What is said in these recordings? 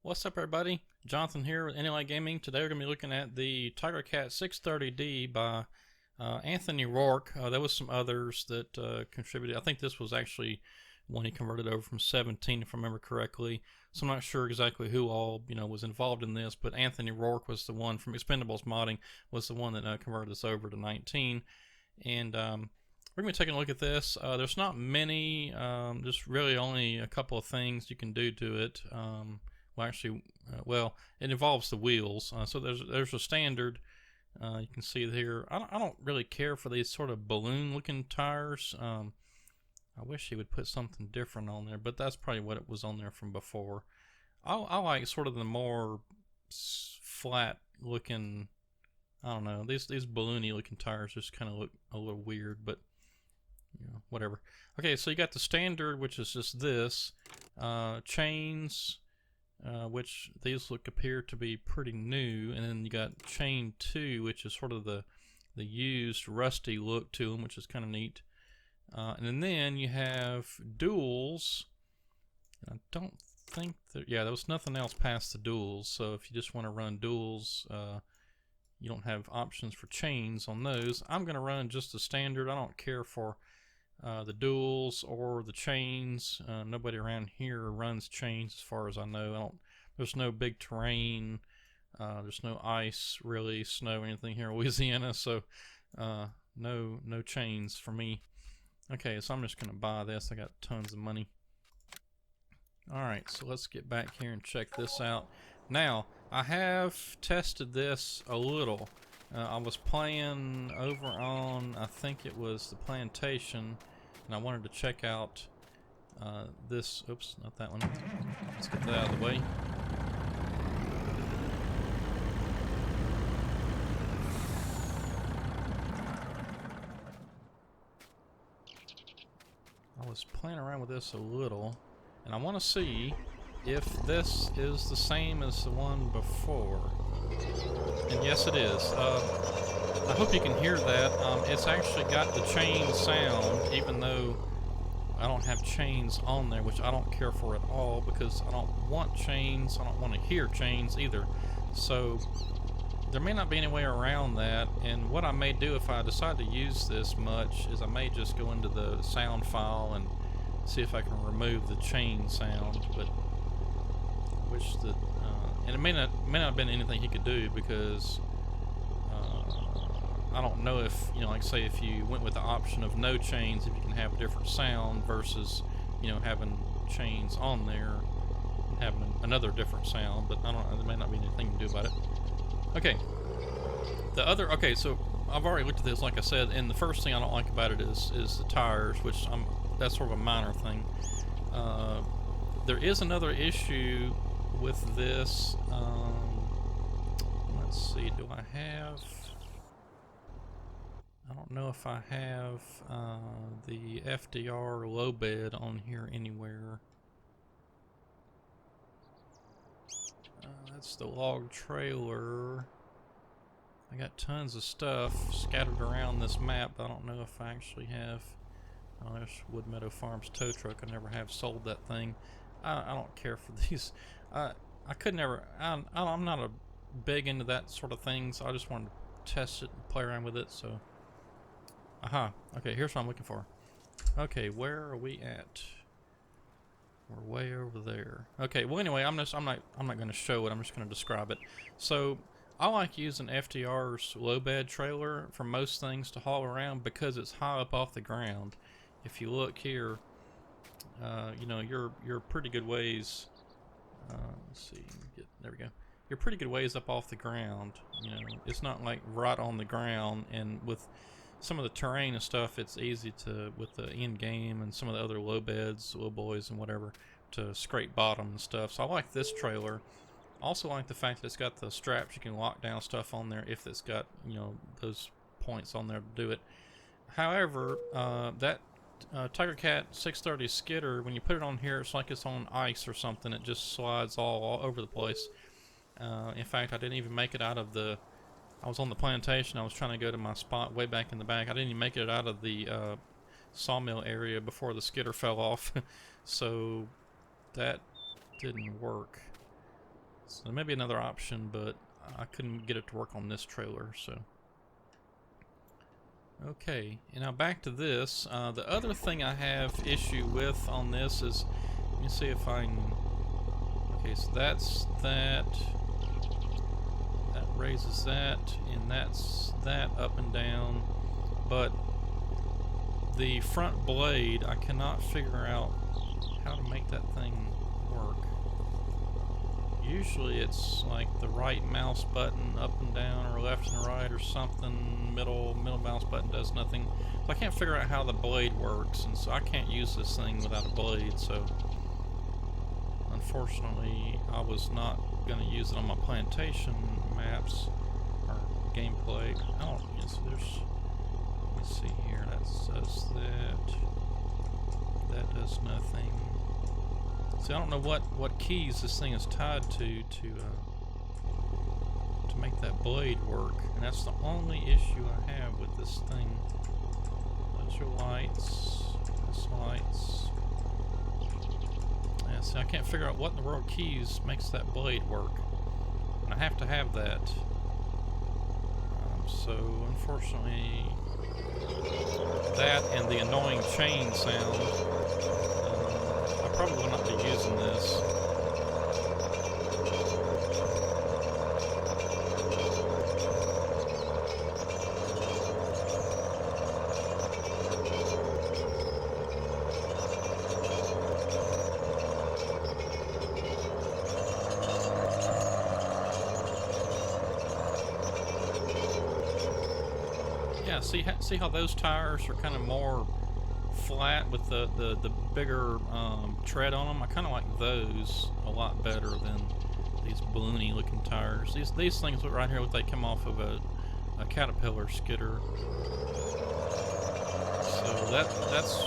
What's up, everybody? Jonathan here with NLA Gaming. Today we're going to be looking at the Tigercat 630D by Anthony Rourke. There was some others that contributed. I think this was actually one he converted over from 17, if I remember correctly. So I'm not sure exactly who all was involved in this, but Anthony Rourke was the one from Expendables Modding, was the one that converted this over to 19. And we're going to be taking a look at this. There's not many, just really only a couple of things you can do to it. Well, it involves the wheels. So there's a standard. You can see here. I don't really care for these sort of balloon-looking tires. I wish he would put something different on there, but that's probably what it was on there from before. I like sort of the more flat-looking. I don't know. These balloony-looking tires just kind of look a little weird, but whatever. Okay, so you got the standard, which is just this chains. Which these appear to be pretty new, and then you got chain 2, which is sort of the used rusty look to them, which is kind of neat. And then you have duals. I don't think that, yeah, there was nothing else past the duals, so if you just want to run duals, you don't have options for chains on those. I'm going to run just the standard. I don't care for the duals or the chains. Nobody around here runs chains as far as I know. There's no big terrain. There's no ice, really, snow, anything here in Louisiana, so no chains for me. Okay, so I'm just going to buy this. I got tons of money. Alright, so let's get back here and check this out. Now, I have tested this a little. I was playing over on, I think it was the Plantation, and I wanted to check out this. Oops, not that one. Let's get that out of the way. I was playing around with this a little, and I want to see if this is the same as the one before. And yes, it is. I hope you can hear that. It's actually got the chain sound, even though I don't have chains on there, which I don't care for at all, because I don't want chains. I don't want to hear chains either. So there may not be any way around that, and what I may do if I decide to use this much is I may just go into the sound file and see if I can remove the chain sound, but and it may not have been anything he could do, because I don't know if, like say if you went with the option of no chains, if you can have a different sound versus, having chains on there and having another different sound, but I don't know, there may not be anything to do about it. Okay. Okay, so I've already looked at this, like I said, and the first thing I don't like about it is the tires, which that's sort of a minor thing. There is another issue with this. Let's see, I don't know if I have the FDR low bed on here anywhere. That's the log trailer. I got tons of stuff scattered around this map, but I don't know if I actually have. Oh, there's Wood Meadow Farms tow truck. I never have sold that thing. I don't care for these. I could never. I'm not a big into that sort of thing, so I just wanted to test it and play around with it. So, aha. Okay, here's what I'm looking for. Okay, where are we at? We're way over there. Okay. Well, anyway, I'm not going to show it. I'm just going to describe it. So, I like using FDR's low bed trailer for most things to haul around because it's high up off the ground. If you look here, you're pretty good ways. Let's see, there we go. You're pretty good ways up off the ground. It's not like right on the ground, and with some of the terrain and stuff, it's easy to, with the end game and some of the other low beds, low boys and whatever, to scrape bottom and stuff. So I like this trailer. Also like the fact that it's got the straps. You can lock down stuff on there if it's got, those points on there to do it. However, that Tigercat 630 Skidder, when you put it on here, it's like it's on ice or something. It just slides all over the place. In fact, I didn't even make it out of I was on the plantation. I was trying to go to my spot way back in the back. I didn't even make it out of the sawmill area before the skidder fell off. So that didn't work. So there may be another option, but I couldn't get it to work on this trailer, so. Okay, and now back to this. The other thing I have issue with on this is, let me see if I can, okay, so that's that. That raises that, and that's that up and down. But the front blade, I cannot figure out how to make that thing work. Usually it's like the right mouse button up and down, or left and right, or something. Middle mouse button does nothing. So I can't figure out how the blade works, and so I can't use this thing without a blade. So unfortunately, I was not going to use it on my plantation maps or gameplay. I don't. Yes, there's. Let me see here. That does that. That does nothing. See, I don't know what keys this thing is tied to make that blade work, and that's the only issue I have with this thing. Those are lights. This lights. Yeah, see, I can't figure out what in the world keys makes that blade work, and I have to have that. So unfortunately, that and the annoying chain sound. I probably will not be using this. Yeah, see how those tires are kind of more flat with the bigger tread on them. I kind of like those a lot better than these balloony looking tires. These things look right here like they come off of a Caterpillar skidder. So that's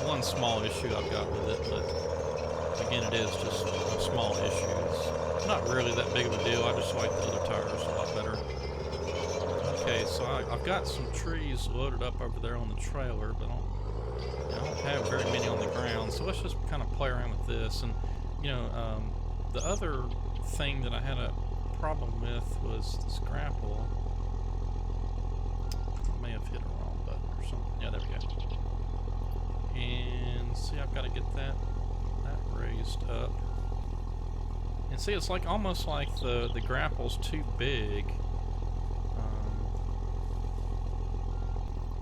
one small issue I've got with it, but again, it is just a small issue. It's not really that big of a deal. I just like the other tires a lot better. Okay, so I've got some trees loaded up over there on the trailer, but I don't have very many on the ground, so let's just kind of play around with this. And you know, the other thing that I had a problem with was this grapple. I may have hit a wrong button or something. Yeah, there we go. And see, I've got to get that raised up. And see, it's like almost like the grapple's too big.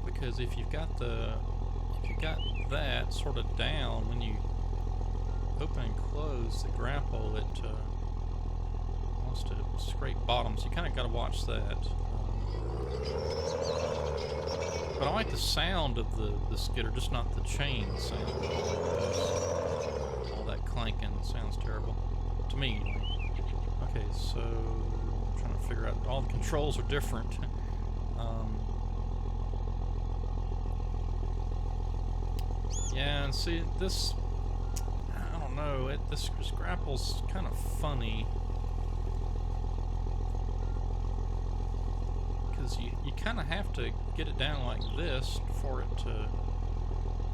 Because if you've got that sort of down, when you open and close the grapple, it wants to scrape bottom, so you kind of got to watch that. But I like the sound of the skidder, just not the chain sound. All that clanking sounds terrible to me. Okay, so I'm trying to figure out, all the controls are different. Yeah, and see, this, I don't know, this grapple's kind of funny. Because you kind of have to get it down like this for it to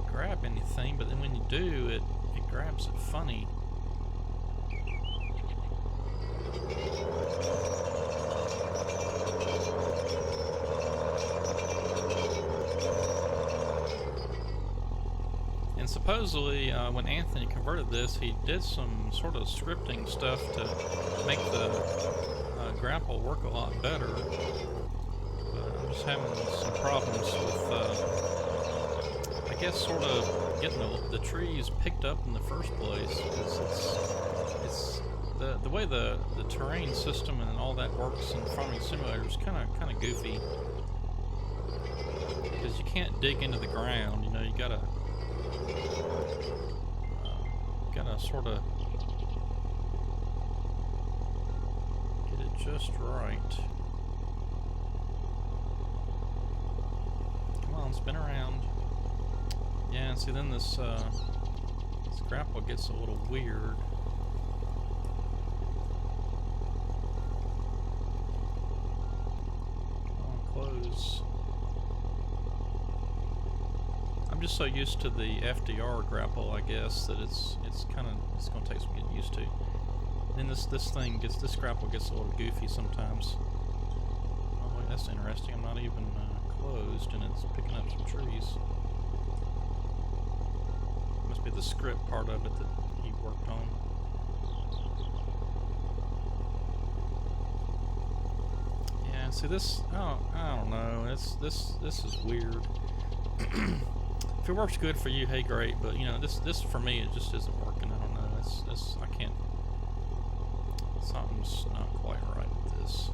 grab anything, but then when you do, it grabs it funny. And supposedly, when Anthony converted this, he did some sort of scripting stuff to make the grapple work a lot better. But I'm just having some problems with, I guess, sort of getting the trees picked up in the first place. It's the way the terrain system and all that works in Farming Simulator is kind of goofy. Because you can't dig into the ground, you know, you gotta sort of get it just right. Come on, spin around. Yeah, and see, then this grapple gets a little weird. Come on, close. I'm just so used to the FDR grapple, I guess, that it's going to take some getting used to. then this grapple gets a little goofy sometimes. Oh, wait, that's interesting. I'm not even closed, and it's picking up some trees. Must be the script part of it that he worked on. Yeah, see this. I don't know. This is weird. If it works good for you, hey, great. But you know, this for me, it just isn't working. I don't know. I can't. Something's not quite right with this.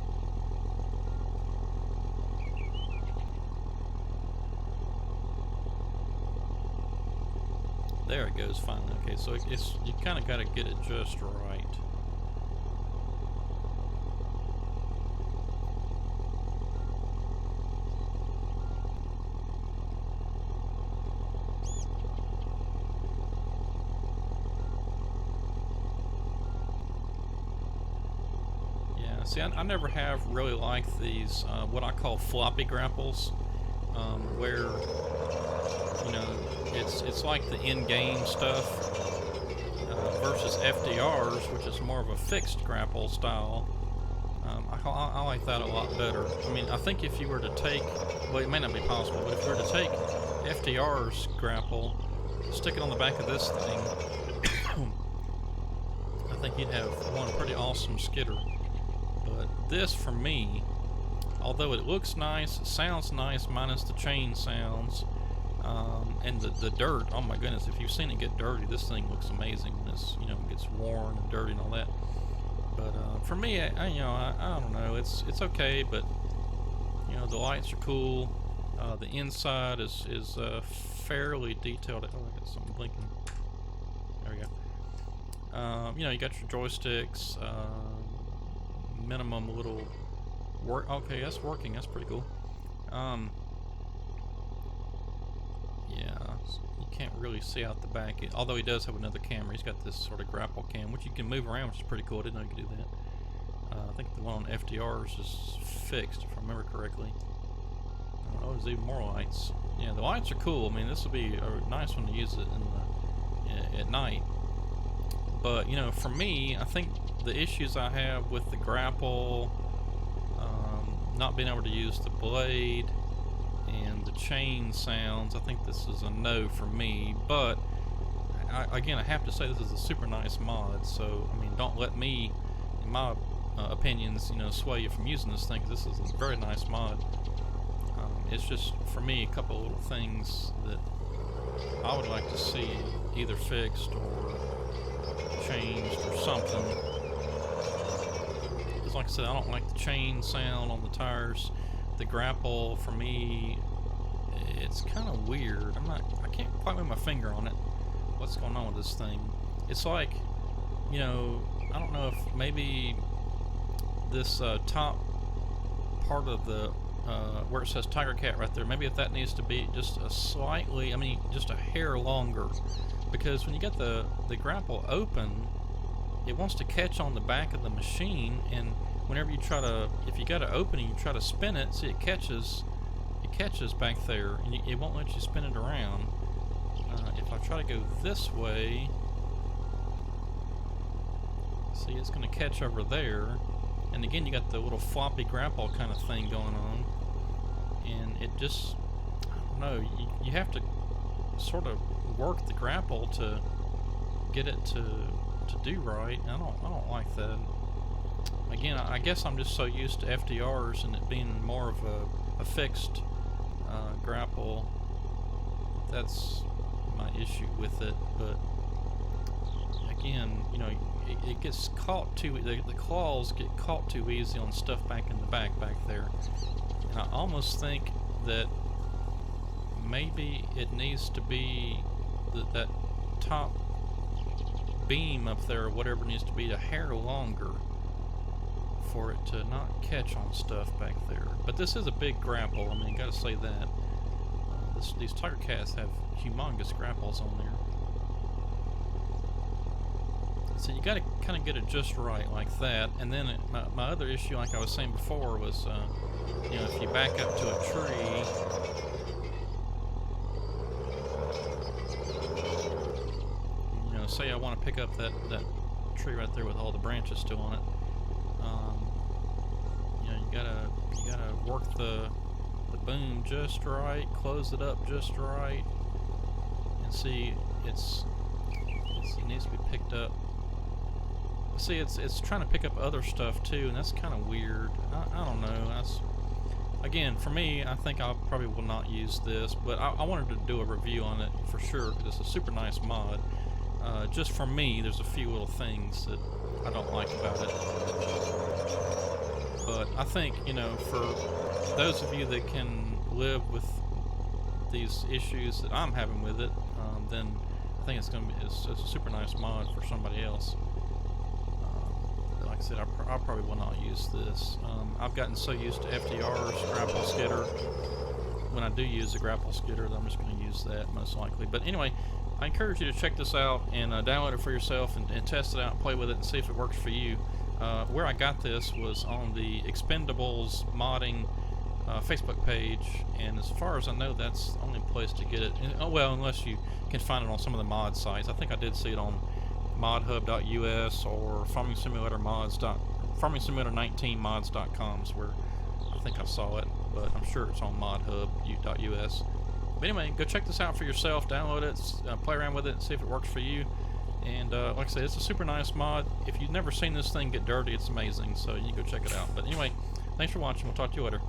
There it goes finally. Okay, so you kind of got to get it just right. See, I never have really liked these, what I call floppy grapples, where, you know, it's like the in-game stuff versus FDRs, which is more of a fixed grapple style. I like that a lot better. I mean, I think if you were to take, well, it may not be possible, but if you were to take FDR's grapple, stick it on the back of this thing, I think you'd have one pretty awesome skidder. But this, for me, although it looks nice, it sounds nice, minus the chain sounds, and the dirt. Oh my goodness! If you've seen it get dirty, this thing looks amazing when it's, you know, it gets worn and dirty and all that. But for me, I don't know. It's okay, but you know, the lights are cool. The inside is fairly detailed. Oh, I got something blinking. There we go. You know, you got your joysticks. Minimum little work. Okay, that's working. That's pretty cool. Yeah, you can't really see out the back. Although he does have another camera. He's got this sort of grapple cam, which you can move around, which is pretty cool. I didn't know you could do that. I think the one on FDRs is fixed, if I remember correctly. Oh, there's even more lights. Yeah, the lights are cool. I mean, this will be a nice one to use it at night. But, you know, for me, I think the issues I have with the grapple, not being able to use the blade, and the chain sounds, I think this is a no for me. But, again, I have to say this is a super nice mod. So, I mean, don't let me, in my opinions, you know, sway you from using this thing, because this is a very nice mod. It's just, for me, a couple of little things that I would like to see either fixed or changed or something. Because like I said, I don't like the chain sound on the tires. The grapple, for me, it's kind of weird. I can't quite put my finger on it. What's going on with this thing? It's like, you know, I don't know if maybe this top part of the where it says Tigercat right there, maybe if that needs to be just a slightly, I mean, just a hair longer. Because when you get the grapple open, it wants to catch on the back of the machine, and whenever you try to, if you got it open and you try to spin it, see, it catches back there, and it won't let you spin it around. If I try to go this way, see, it's going to catch over there, and again, you got the little floppy grapple kind of thing going on, and it just, I don't know, you have to sort of work the grapple to get it to do right. I don't like that. Again, I guess I'm just so used to FDRs and it being more of a fixed grapple. That's my issue with it. But again, you know, it gets caught too. The claws get caught too easy on stuff back in the back there. And I almost think that maybe it needs to be that top beam up there, or whatever needs to be, a hair longer for it to not catch on stuff back there. But this is a big grapple. I mean, you gotta say that. These Tigercats have humongous grapples on there. So you gotta kind of get it just right like that. And then my other issue, like I was saying before, was you know, if you back up to a tree, say I want to pick up that tree right there with all the branches still on it. You know, you gotta work the boom just right, close it up just right, and see it needs to be picked up. See, it's trying to pick up other stuff too, and that's kind of weird. I don't know. That's, again, for me, I think I probably will not use this, but I wanted to do a review on it for sure because it's a super nice mod. Just for me, there's a few little things that I don't like about it. But I think, you know, for those of you that can live with these issues that I'm having with it, then I think it's a super nice mod for somebody else. Like I said, I probably will not use this. I've gotten so used to FDR's Grapple Skidder. When I do use a Grapple Skidder, I'm just going to use that most likely. But anyway, I encourage you to check this out and download it for yourself and test it out and play with it and see if it works for you. Where I got this was on the Expendables modding Facebook page, and as far as I know, that's the only place to get it. And, oh well, unless you can find it on some of the mod sites. I think I did see it on modhub.us or farming simulator19mods.com is where I think I saw it, but I'm sure it's on modhub.us. But anyway, go check this out for yourself, download it, play around with it, and see if it works for you. And like I said, it's a super nice mod. If you've never seen this thing get dirty, it's amazing, so you can go check it out. But anyway, thanks for watching. We'll talk to you later.